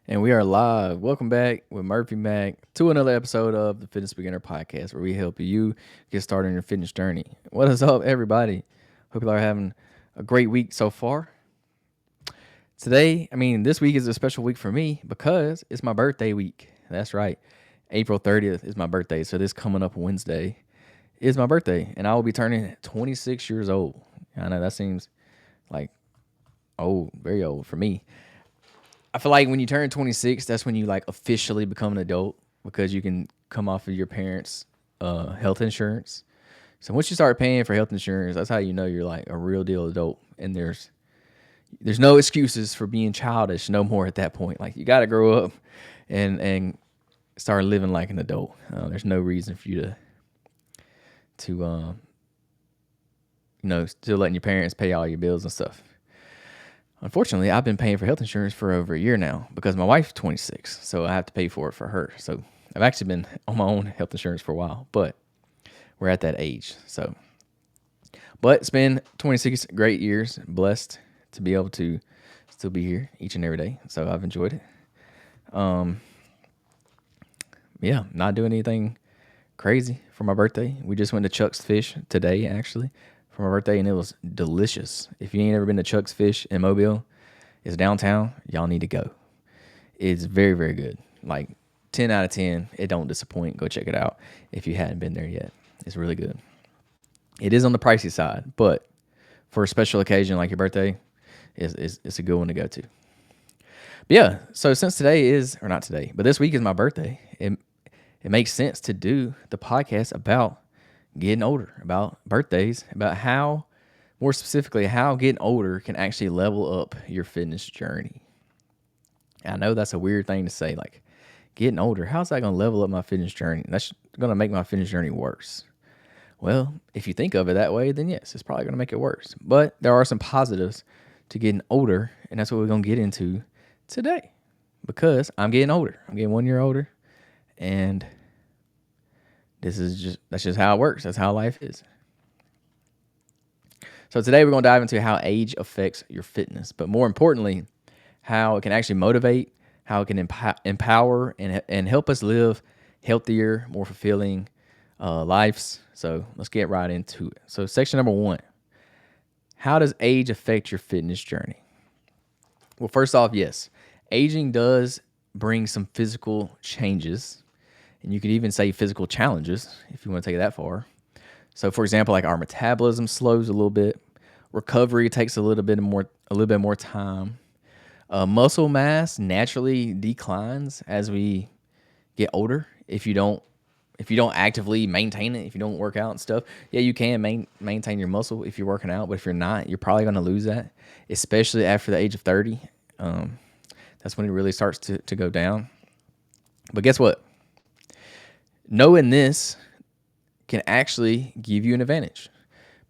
And we are live. Welcome back with Murphy Mac to another episode of the Fitness Beginner Podcast, where we help you get started on your fitness journey. What is up, everybody? Hope you are having a great week so far. This week is a special week for me because it's my birthday week. That's right. April 30th is my birthday. So this coming up Wednesday is my birthday, and I will be turning 26 years old. I know that seems like old, very old for me. I feel like when you turn 26, that's when you like officially become an adult because you can come off of your parents' health insurance. So once you start paying for health insurance, that's how you know you're like a real deal adult. And there's no excuses for being childish no more at that point. Like you got to grow up and start living like an adult. There's no reason for you to still letting your parents pay all your bills and stuff. Unfortunately, I've been paying for health insurance for over a year now because my wife's 26, so I have to pay for it for her. So I've actually been on my own health insurance for a while, but we're at that age. But it's been 26 great years, blessed to be able to still be here each and every day. So I've enjoyed it. Not doing anything crazy for my birthday. We just went to Chuck's Fish today, actually, for my birthday, and it was delicious. If you ain't ever been to Chuck's Fish in Mobile, it's downtown. Y'all need to go. It's very, very good. Like 10 out of 10. It don't disappoint. Go check it out if you hadn't been there yet. It's really good. It is on the pricey side, but for a special occasion like your birthday, it's a good one to go to. But yeah, so since today is, or not today, but this week is my birthday, it makes sense to do the podcast about getting older, about birthdays, about how, more specifically, how getting older can actually level up your fitness journey. I know that's a weird thing to say, like getting older, how's that going to level up my fitness journey? That's going to make my fitness journey worse. Well, if you think of it that way, then yes, it's probably going to make it worse. But there are some positives to getting older, and that's what we're going to get into today because I'm getting older. I'm getting 1 year older, and that's just how it works. That's how life is. So today we're going to dive into how age affects your fitness, but more importantly, how it can actually motivate, how it can empower and help us live healthier, more fulfilling lives. So let's get right into it. So section number 1, how does age affect your fitness journey? Well, first off, yes, aging does bring some physical changes, and you could even say physical challenges if you want to take it that far. So, for example, like our metabolism slows a little bit, recovery takes a little bit more time. Muscle mass naturally declines as we get older. If you don't actively maintain it, if you don't work out and stuff, yeah, you can maintain your muscle if you're working out. But if you're not, you're probably going to lose that, especially after the age of 30. That's when it really starts to go down. But guess what? Knowing this can actually give you an advantage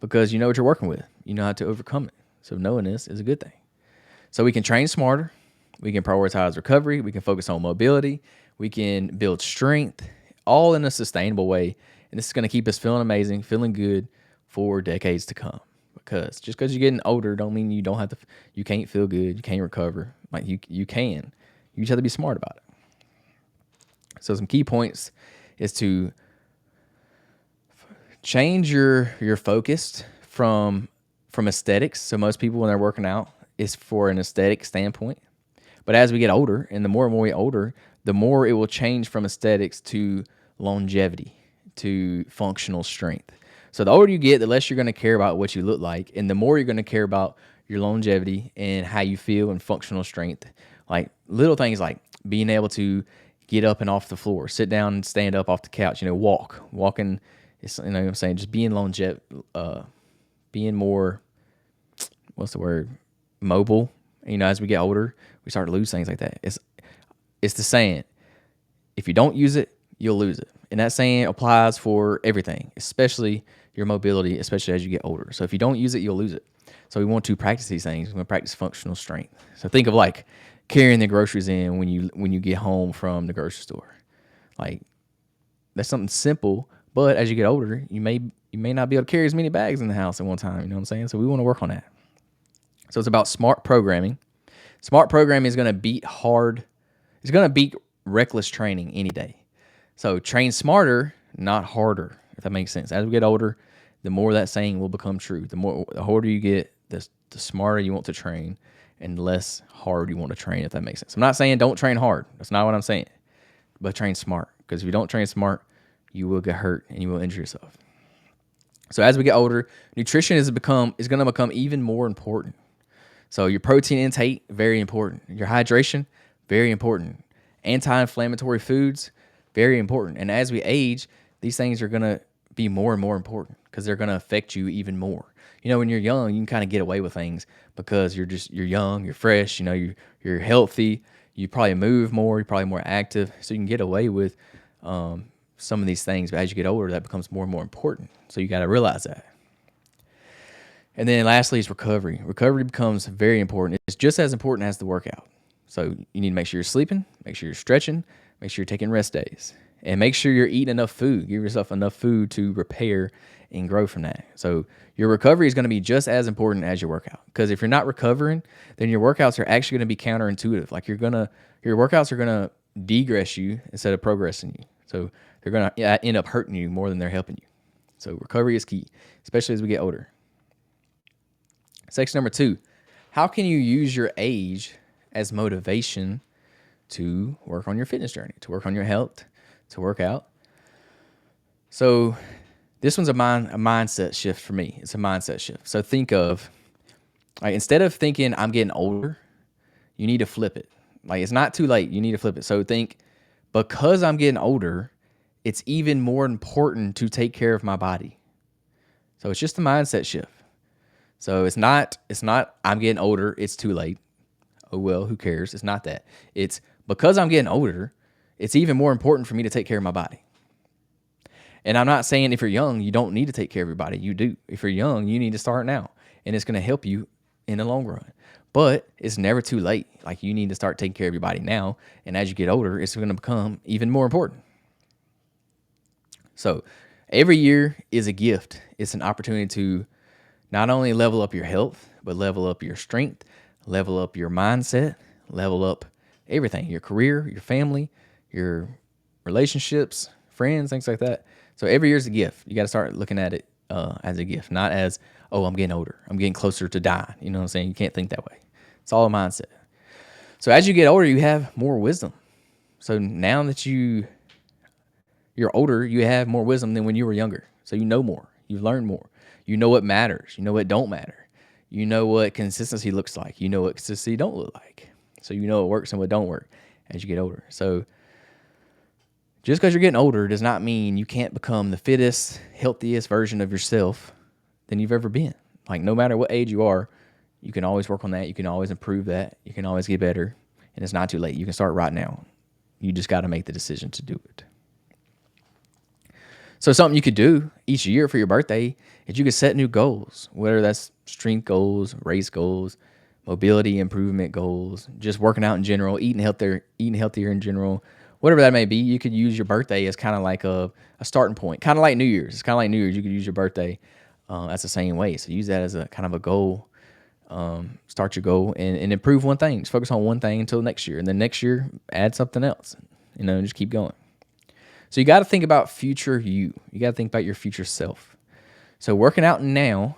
because you know what you're working with. You know how to overcome it. So knowing this is a good thing. So we can train smarter. We can prioritize recovery. We can focus on mobility. We can build strength, all in a sustainable way. And this is going to keep us feeling amazing, feeling good for decades to come. Because just because you're getting older don't mean you don't have to, you can't feel good, you can't recover. Like you can. You just have to be smart about it. So some key points is to change your focus from aesthetics. So most people when they're working out is for an aesthetic standpoint. But as we get older, and the more and more we get older, the more it will change from aesthetics to longevity, to functional strength. So the older you get, the less you're going to care about what you look like, and the more you're going to care about your longevity and how you feel and functional strength. Like little things like being able to get up and off the floor, sit down and stand up off the couch, walking, it's, what I'm saying, just being being more, what's the word, mobile. As we get older, we start to lose things like that. It's the saying, if you don't use it, you'll lose it. And that saying applies for everything, especially your mobility, especially as you get older. So if you don't use it, you'll lose it. So we want to practice these things. We want to practice functional strength. So think of like carrying the groceries in when you get home from the grocery store. Like that's something simple, but as you get older, you may not be able to carry as many bags in the house at one time. You know what I'm saying? So we want to work on that. So it's about smart programming. Smart programming is going to beat hard It's going to beat reckless training any day. So train smarter, not harder, if that makes sense. As we get older, the more that saying will become true. The harder you get, the smarter you want to train, and the less hard you want to train, if that makes sense. I'm not saying don't train hard. That's not what I'm saying. But train smart. Because if you don't train smart, you will get hurt and you will injure yourself. So as we get older, nutrition is going to become even more important. So your protein intake, very important. Your hydration, very important. Anti-inflammatory foods, very important. And as we age, these things are going to be more and more important because they're going to affect you even more. When you're young, you can kind of get away with things because you're young, you're fresh, you're healthy, you probably move more, you're probably more active, so you can get away with some of these things. But as you get older, that becomes more and more important. So you got to realize that. And then lastly is recovery. Recovery becomes very important. It's just as important as the workout. So you need to make sure you're sleeping, make sure you're stretching, make sure you're taking rest days, and make sure you're eating enough food. Give yourself enough food to repair and grow from that. So your recovery is going to be just as important as your workout. Because if you're not recovering, then your workouts are actually going to be counterintuitive. Like your workouts are going to degress you instead of progressing you. So they're going to end up hurting you more than they're helping you. So recovery is key, especially as we get older. Section number 2, how can you use your age as motivation to work on your fitness journey, to work on your health, to work out? So this one's a mindset shift for me. It's a mindset shift. So think of, instead of thinking I'm getting older, you need to flip it. It's not too late. You need to flip it. So think, because I'm getting older, it's even more important to take care of my body. So it's just a mindset shift. So it's not I'm getting older, it's too late. Oh well, who cares? It's not that. It's because I'm getting older, it's even more important for me to take care of my body. And I'm not saying if you're young, you don't need to take care of your body. You do. If you're young, you need to start now. And it's going to help you in the long run. But it's never too late. You need to start taking care of your body now. And as you get older, it's going to become even more important. So every year is a gift. It's an opportunity to not only level up your health, but level up your strength, level up your mindset, level up everything, your career, your family, your relationships, friends, things like that. So every year is a gift. You got to start looking at it as a gift, not as, oh, I'm getting older, I'm getting closer to dying. You know what I'm saying? You can't think that way. It's all a mindset. So as you get older, you have more wisdom. So now that you're older, you have more wisdom than when you were younger. So you know more. You've learned more. You know what matters. You know what don't matter. You know what consistency looks like. You know what consistency don't look like. So you know what works and what don't work as you get older. So just because you're getting older does not mean you can't become the fittest, healthiest version of yourself than you've ever been. No matter what age you are, you can always work on that. You can always improve that. You can always get better. And it's not too late. You can start right now. You just got to make the decision to do it. So something you could do each year for your birthday is you could set new goals, whether that's strength goals, race goals, mobility improvement goals, just working out in general, eating healthier in general, whatever that may be. You could use your birthday as kind of like a starting point, kind of like New Year's. It's kind of like New Year's. You could use your birthday as the same way. So use that as a kind of a goal. Start your goal and improve one thing. Just focus on one thing until next year. And then next year, add something else, just keep going. So you got to think about future you. You got to think about your future self. So working out now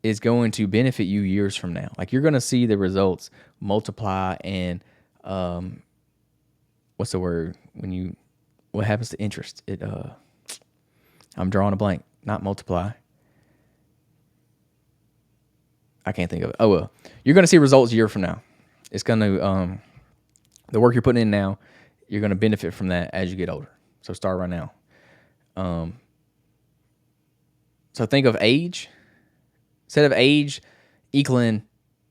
is going to benefit you years from now. You're going to see the results multiply and what's the word what happens to interest? I'm drawing a blank. Not multiply. I can't think of it. Oh well, you're going to see results a year from now. It's going to the work you're putting in now. You're going to benefit from that as you get older. So start right now. So think of age. Instead of age equaling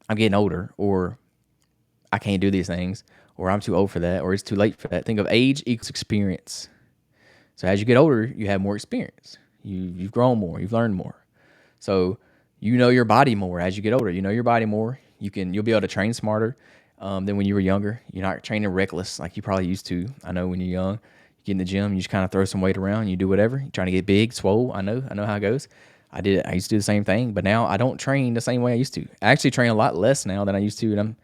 I'm getting older, or I can't do these things, or I'm too old for that, or it's too late for that. Think of age equals experience. So as you get older, you have more experience. You've grown more. You've learned more. So you know your body more as you get older. You know your body more. You'll be able to train smarter than when you were younger. You're not training reckless like you probably used to. I know when you're young, you get in the gym, you just kind of throw some weight around, you do whatever. You're trying to get big, swole. I know how it goes. I used to do the same thing, but now I don't train the same way I used to. I actually train a lot less now than I used to, and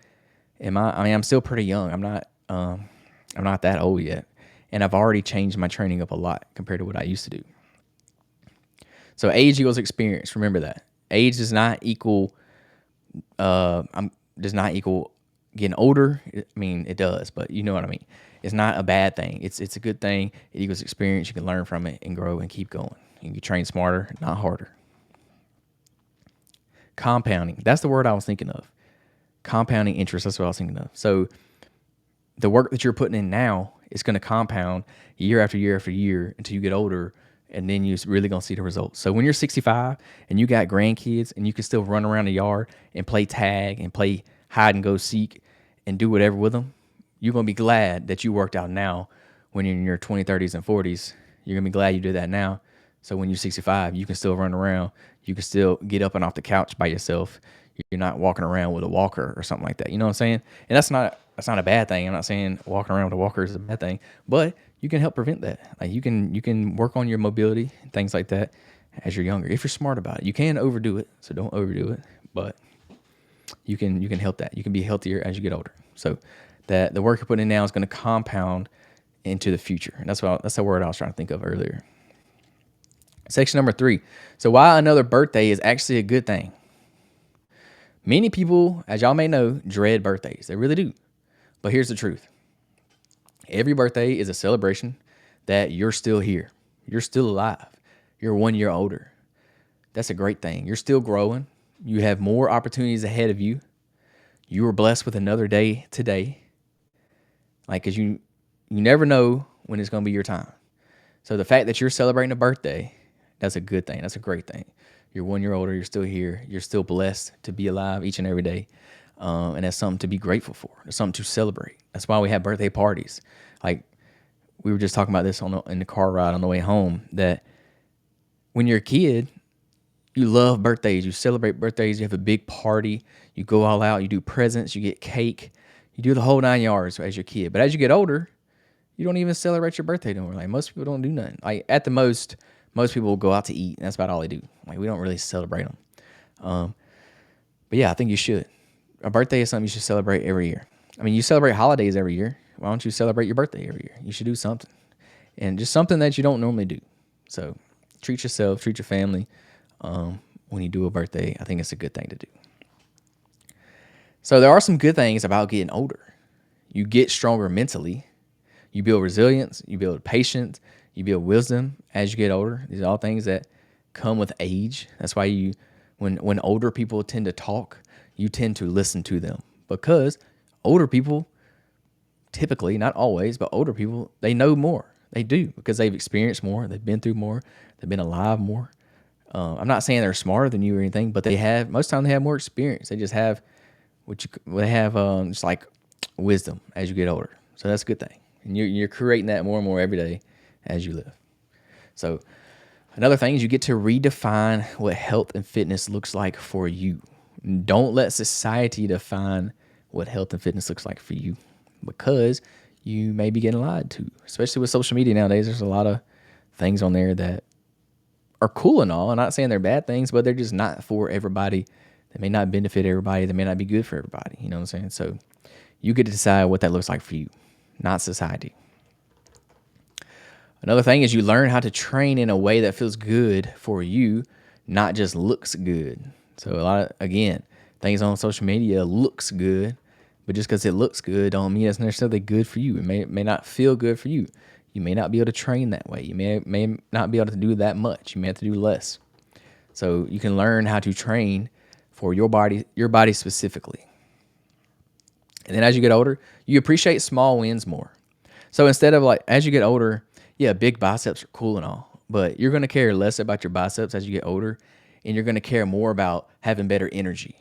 I mean, I'm still pretty young. I'm not that old yet, and I've already changed my training up a lot compared to what I used to do. So age equals experience. Remember that. Age does not equal does not equal getting older. I mean, it does, but you know what I mean. It's not a bad thing. It's a good thing. It equals experience. You can learn from it and grow and keep going. You can train smarter, not harder. Compounding. That's the word I was thinking of. Compounding interest. That's what I was thinking of. So the work that you're putting in now is going to compound year after year after year until you get older, and then you're really going to see the results. So when you're 65 and you got grandkids and you can still run around the yard and play tag and play hide and go seek and do whatever with them, you're going to be glad that you worked out now. When you're in your 20s, 30s, and 40s, you're going to be glad you did that now. So when you're 65, you can still run around. You can still get up and off the couch by yourself. You're not walking around with a walker or something like that. You know what I'm saying? And that's not a bad thing. I'm not saying walking around with a walker is a bad thing, but you can help prevent that. Like you can work on your mobility and things like that as you're younger. If you're smart about it, you can overdo it, so don't overdo it. But you can help that. You can be healthier as you get older. So that the work you're putting in now is going to compound into the future. And that's the word I was trying to think of earlier. Section number 3. So why another birthday is actually a good thing. Many people, as y'all may know, dread birthdays. They really do. But here's the truth. Every birthday is a celebration that you're still here. You're still alive. You're 1 year older. That's a great thing. You're still growing. You have more opportunities ahead of you. You were blessed with another day today. Like, cause you never know when it's going to be your time. So the fact that you're celebrating a birthday, that's a good thing. That's a great thing. You're 1 year older. You're still here. You're still blessed to be alive each and every day. And that's something to be grateful for. It's something to celebrate. That's why we have birthday parties. Like we were just talking about this in the car ride on the way home, that when you're a kid, you love birthdays. You celebrate birthdays. You have a big party. You go all out. You do presents. You get cake. You do the whole 9 yards as your kid. But as you get older, you don't even celebrate your birthday anymore. Like most people don't do nothing. Like at the most people will go out to eat, and that's about all they do. Like we don't really celebrate them. But yeah, I think you should. A birthday is something you should celebrate every year. I mean, you celebrate holidays every year. Why don't you celebrate your birthday every year? You should do something. And just something that you don't normally do. So treat yourself, treat your family. When you do a birthday, I think it's a good thing to do. So there are some good things about getting older. You get stronger mentally. You build resilience. You build patience. You build wisdom as you get older. These are all things that come with age. That's why when older people tend to talk, you tend to listen to them, because older people typically, not always, but older people, they know more. They do, because they've experienced more. They've been through more. They've been alive more. I'm not saying they're smarter than you or anything, but most of the time they have more experience. They just have just like wisdom as you get older. So that's a good thing. And you're creating that more and more every day as you live. So another thing is you get to redefine what health and fitness looks like for you. Don't let society define what health and fitness looks like for you, because you may be getting lied to, especially with social media nowadays. There's a lot of things on there that are cool and all. I'm not saying they're bad things, but they're just not for everybody. They may not benefit everybody. They may not be good for everybody. You know what I'm saying? So you get to decide what that looks like for you, not society. Another thing is you learn how to train in a way that feels good for you, not just looks good. So a lot of, again, things on social media looks good, but just because it looks good don't mean it's necessarily good for you. It may not feel good for you. You may not be able to train that way. You may not be able to do that much. You may have to do less. So you can learn how to train for your body specifically. And then as you get older, you appreciate small wins more. So instead of like, as you get older, yeah, big biceps are cool and all, but you're going to care less about your biceps as you get older, and you're going to care more about having better energy,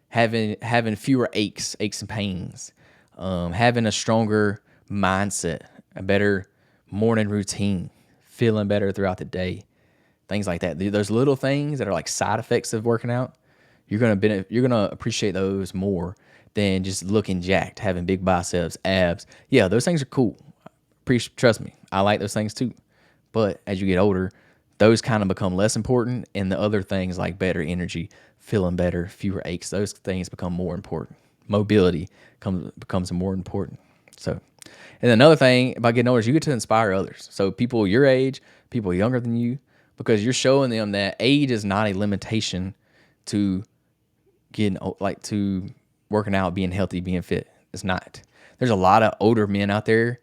having fewer aches and pains, having a stronger mindset, a better morning routine, feeling better throughout the day, things like that. Those little things that are like side effects of working out, you're gonna appreciate those more than just looking jacked, having big biceps, abs. Yeah, those things are cool. Trust me, I like those things too. But as you get older, those kind of become less important, and the other things like better energy, feeling better, fewer aches, those things become more important mobility becomes more important. So, and another thing about getting older is you get to inspire others. So people your age, people younger than you, because you're showing them that age is not a limitation to getting like to working out, being healthy, being fit. It's not. There's a lot of older men out there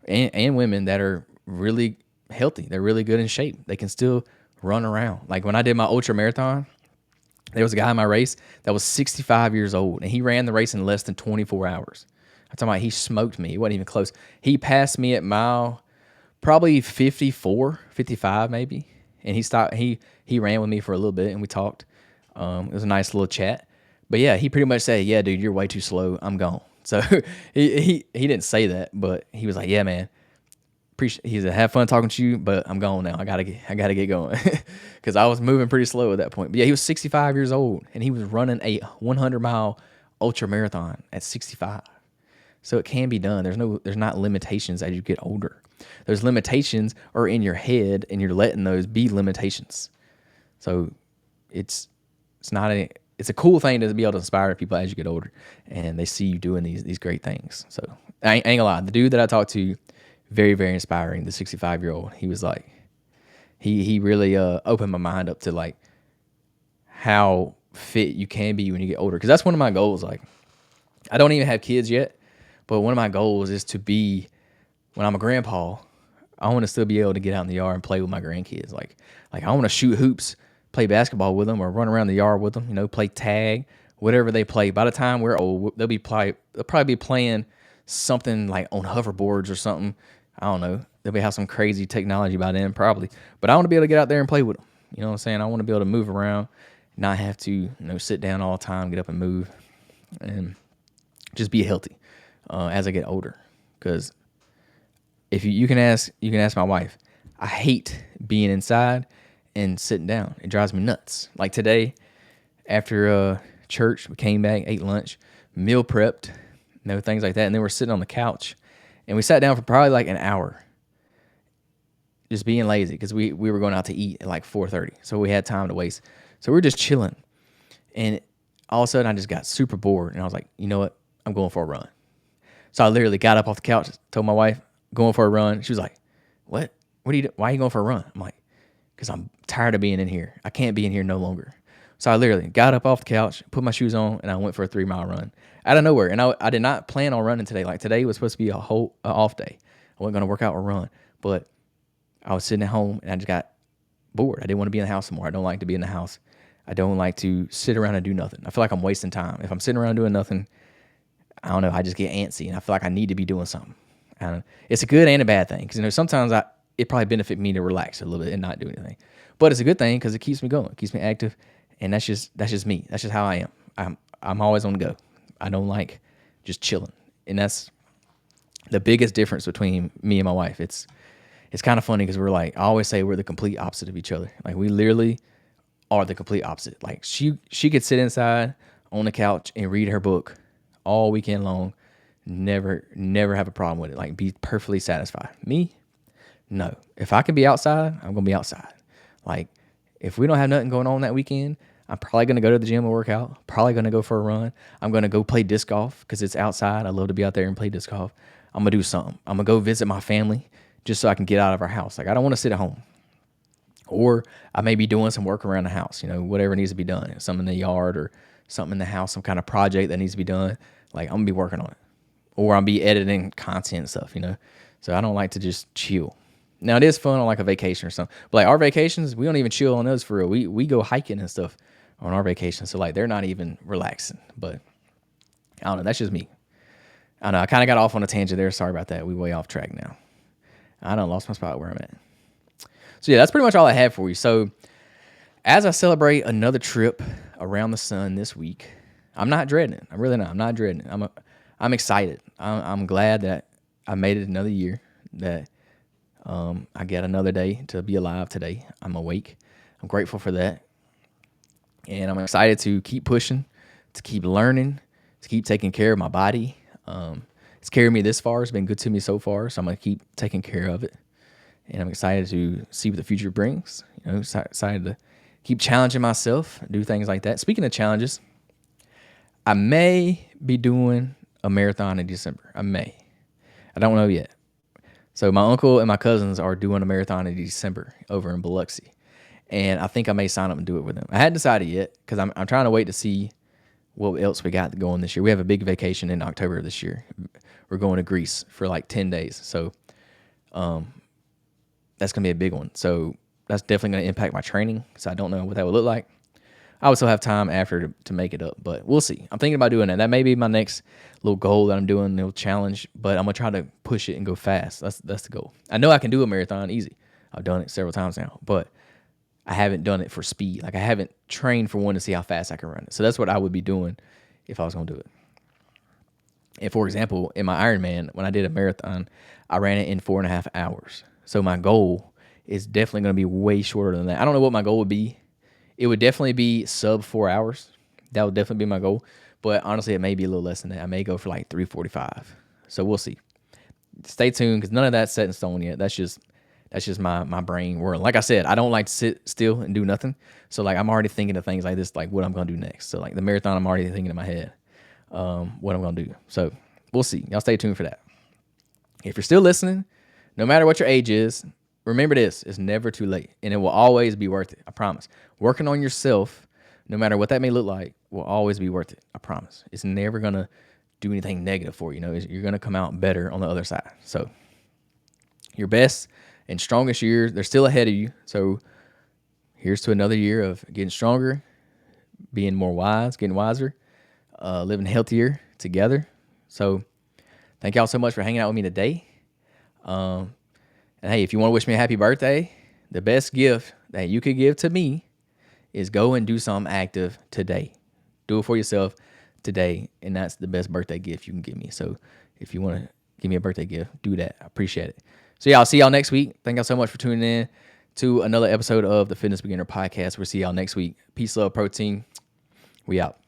and women that are really healthy. They're really good in shape. They can still run around. Like when I did my ultra marathon, there was a guy in my race that was 65 years old, and he ran the race in less than 24 hours. I'm talking about he smoked me. He wasn't even close. He passed me at mile probably 54, 55 maybe. And he stopped. He ran with me for a little bit, and we talked. It was a nice little chat. But yeah, he pretty much said, "Yeah, dude, you're way too slow. I'm gone." So he didn't say that, but he was like, "Yeah, man, he said, have fun talking to you, but I'm gone now. I gotta get going," because I was moving pretty slow at that point. But yeah, he was 65 years old, and he was running a 100-mile ultra marathon at 65. So it can be done. There's not limitations as you get older. Those limitations are in your head, and you're letting those be limitations. So it's a cool thing to be able to inspire people as you get older, and they see you doing these great things. So I ain't gonna lie, the dude that I talked to, very, very inspiring. The 65-year-old, he was like, he really opened my mind up to like how fit you can be when you get older. Because that's one of my goals. Like, I don't even have kids yet, but one of my goals is to be, when I'm a grandpa, I want to still be able to get out in the yard and play with my grandkids. Like I want to shoot hoops, play basketball with them, or run around the yard with them. Play tag, whatever they play. By the time we're old, they'll probably be playing something like on hoverboards or something. I don't know. They'll have some crazy technology by then, probably. But I want to be able to get out there and play with them. You know what I'm saying? I want to be able to move around, not have to sit down all the time, get up and move, and just be healthy as I get older. Because if you can ask my wife, I hate being inside and sitting down. It drives me nuts. Like today, after church, we came back, ate lunch, meal prepped, things like that, and then we're sitting on the couch, and we sat down for probably like an hour, just being lazy because we were going out to eat at like 4:30, so we had time to waste. So we were just chilling, and all of a sudden I just got super bored, and I was like, you know what? I'm going for a run. So I literally got up off the couch, told my wife, going for a run. She was like, what? What are you? Why are you going for a run? I'm like, because I'm tired of being in here. I can't be in here no longer. So I literally got up off the couch, put my shoes on, and I went for a 3-mile run out of nowhere. And I did not plan on running today. Like today was supposed to be a whole off day. I wasn't going to work out or run, but I was sitting at home and I just got bored. I didn't want to be in the house anymore. I don't like to be in the house. I don't like to sit around and do nothing. I feel like I'm wasting time. If I'm sitting around doing nothing, I don't know, I just get antsy and I feel like I need to be doing something. It's a good and a bad thing because sometimes it probably benefit me to relax a little bit and not do anything. But it's a good thing because it keeps me going, it keeps me active, and that's just me. That's just how I am. I'm always on the go. I don't like just chilling, and that's the biggest difference between me and my wife. It's kind of funny because we're like, I always say we're the complete opposite of each other. Like we literally are the complete opposite. Like she could sit inside on the couch and read her book all weekend long, never have a problem with it. Like be perfectly satisfied. Me, no. If I can be outside, I'm gonna be outside. Like if we don't have nothing going on that weekend, I'm probably gonna go to the gym and work out. Probably gonna go for a run. I'm gonna go play disc golf because it's outside. I love to be out there and play disc golf. I'm gonna do something. I'm gonna go visit my family just so I can get out of our house. Like I don't want to sit at home. Or I may be doing some work around the house, whatever needs to be done. Something in the yard or something in the house, some kind of project that needs to be done. Like I'm gonna be working on it. Or I'll be editing content and stuff, So I don't like to just chill. Now it is fun on like a vacation or something. But like our vacations, we don't even chill on those for real. We go hiking and stuff on our vacations. So like they're not even relaxing. But I don't know, that's just me. I don't know, I kind of got off on a tangent there. Sorry about that. We way off track now. I done lost my spot where I'm at. So yeah, that's pretty much all I have for you. So as I celebrate another trip around the sun this week, I'm not dreading it. I'm really not. I'm not dreading it. I'm excited. I'm glad that I made it another year, that I get another day to be alive today. I'm awake. I'm grateful for that. And I'm excited to keep pushing, to keep learning, to keep taking care of my body. It's carried me this far. It's been good to me so far. So I'm going to keep taking care of it. And I'm excited to see what the future brings. Excited to keep challenging myself, do things like that. Speaking of challenges, I may be doing a marathon in December. I may. I don't know yet. So my uncle and my cousins are doing a marathon in December over in Biloxi, and I think I may sign up and do it with them. I hadn't decided yet because I'm trying to wait to see what else we got going this year. We have a big vacation in October this year. We're going to Greece for like 10 days. So that's going to be a big one. So that's definitely going to impact my training. So I don't know what that would look like. I would still have time after to make it up, but we'll see. I'm thinking about doing that. That may be my next little goal that I'm doing, little challenge, but I'm going to try to push it and go fast. That's the goal. I know I can do a marathon easy. I've done it several times now, but I haven't done it for speed. Like I haven't trained for one to see how fast I can run it. So that's what I would be doing if I was going to do it. And for example, in my Ironman, when I did a marathon, I ran it in 4.5 hours. So my goal is definitely going to be way shorter than that. I don't know what my goal would be. It would definitely be sub 4 hours. That would definitely be my goal. But honestly, it may be a little less than that. I may go for like 3:45. So we'll see. Stay tuned because none of that's set in stone yet. That's just my brain whirling. Like I said, I don't like to sit still and do nothing. So like I'm already thinking of things like this, like what I'm gonna do next. So like the marathon, I'm already thinking in my head what I'm gonna do. So we'll see. Y'all stay tuned for that. If you're still listening, no matter what your age is, remember this: it's never too late, and it will always be worth it. I promise. Working on yourself, no matter what that may look like, will always be worth it. I promise. It's never gonna do anything negative for you. You're gonna come out better on the other side. So your best and strongest years, they're still ahead of you. So here's to another year of getting stronger, being more wise, getting wiser, living healthier together. So thank y'all so much for hanging out with me today. And hey, if you want to wish me a happy birthday, the best gift that you could give to me is go and do something active today. Do it for yourself today, and that's the best birthday gift you can give me. So if you want to give me a birthday gift, do that. I appreciate it. So yeah, I'll see y'all next week. Thank y'all so much for tuning in to another episode of the Fitness Beginner Podcast. We'll see y'all next week. Peace, love, protein. We out.